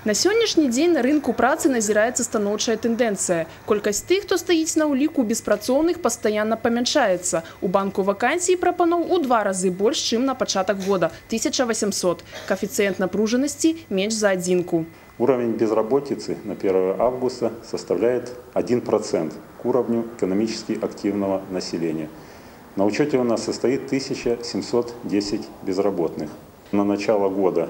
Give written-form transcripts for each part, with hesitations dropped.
На сённяшні дзень на рынку працы назіраецца станоўчая тэндэнцыя. Колькасць тых, хто стаіць на ўліку беспрацоўных, пастаянна памяншаецца. У банку вакансій прапаноў у 2 разы больш, чым на пачатак года – 1800. Коэффіцыент напружанасці менш за адзінку. Уровень безработицы на 1 августа составляет 1% к уровню экономически активного населения. На учете у нас состоит 1710 безработных. На начало года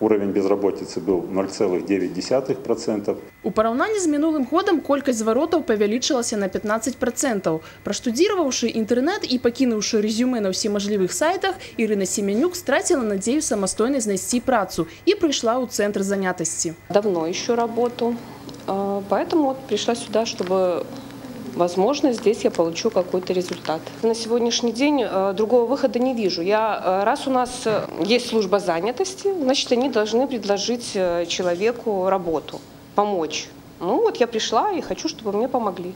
уровень безработицы был 0,9%. У параўнанні з мінулым годам колькасць зваротаў павялічылася на 15%. Праштудзіраваўшы інтэрнэт і пакінуўшы рэзюмэ на ўсімажлівых сайтах, Ірына Семенюк страціла надзею самастойна знайсці працу і прыйшла ў цэнтр занятасці. Давно ищу работу, поэтому пришла сюда, чтобы, возможно, здесь я получу какой-то результат. На сегодняшний день другого выхода не вижу. Раз у нас есть служба занятости, значит, они должны предложить человеку работу, помочь. Ну вот я пришла и хочу, чтобы мне помогли.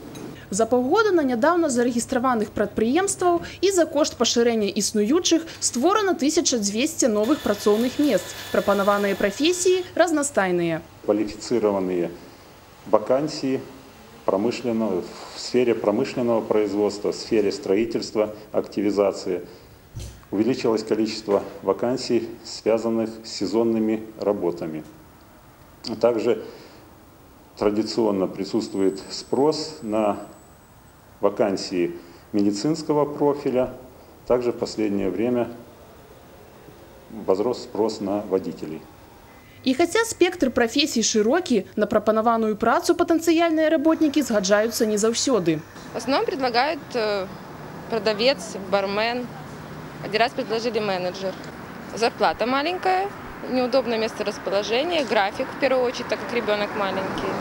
За паўгода на нядаўна зарэгістраваных прадпрыемстваў і за кошт пашырэння існуючых створана 1200 новых працоўных мест. Прапанаваныя прафесіі разнастайныя. Квалифицированные вакансии в сфере промышленного производства, в сфере строительства, активизации. Увеличилось количество вакансий, связанных с сезонными работами. Также традиционно присутствует спрос на вакансии медицинского профиля. Также в последнее время возрос спрос на водителей. І хаця спектр прафесій шырокі, на прапанаваную працу патэнцыяльныя работнікі згаджаюцца не заўсёды. В основном предлагают продавец, бармен. Один раз предложили менеджер. Зарплата маленькая, неудобное место расположения, график в первую очередь, так как ребенок маленький.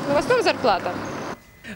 Но в основном зарплата.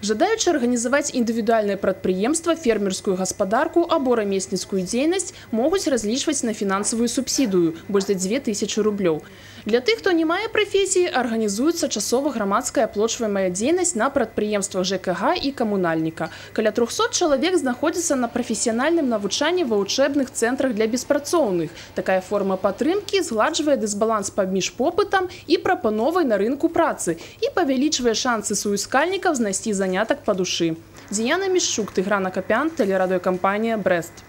Жадаючы арганізаваць індывідуальнае прадпрыемства, фермерскую гаспадарку або рамесніцкую дзейнасць могуць разлічваць на фінансавую субсідыю – больш за 2000 рублёў. Для тых, хто не мае прафесіі, арганізуецца часова грамадская аплочваемая дзейнасць на прадпрыемствах ЖКГ і камунальніка. Каля 300 чалавек знаходзіцца на прафесіянальным навучанні ва ўчэбных цэнтрах для беспрацоўных. Такая форма падтрымкі згладжвае дысбаланс паміж попытам і прапановай на рынку працы і павялічвае шансы суіскальнікаў знайсці занятак па душы. Дзіяна Мішчук, Тыгран Акапян, тэлерадыёкампанія «Брэст».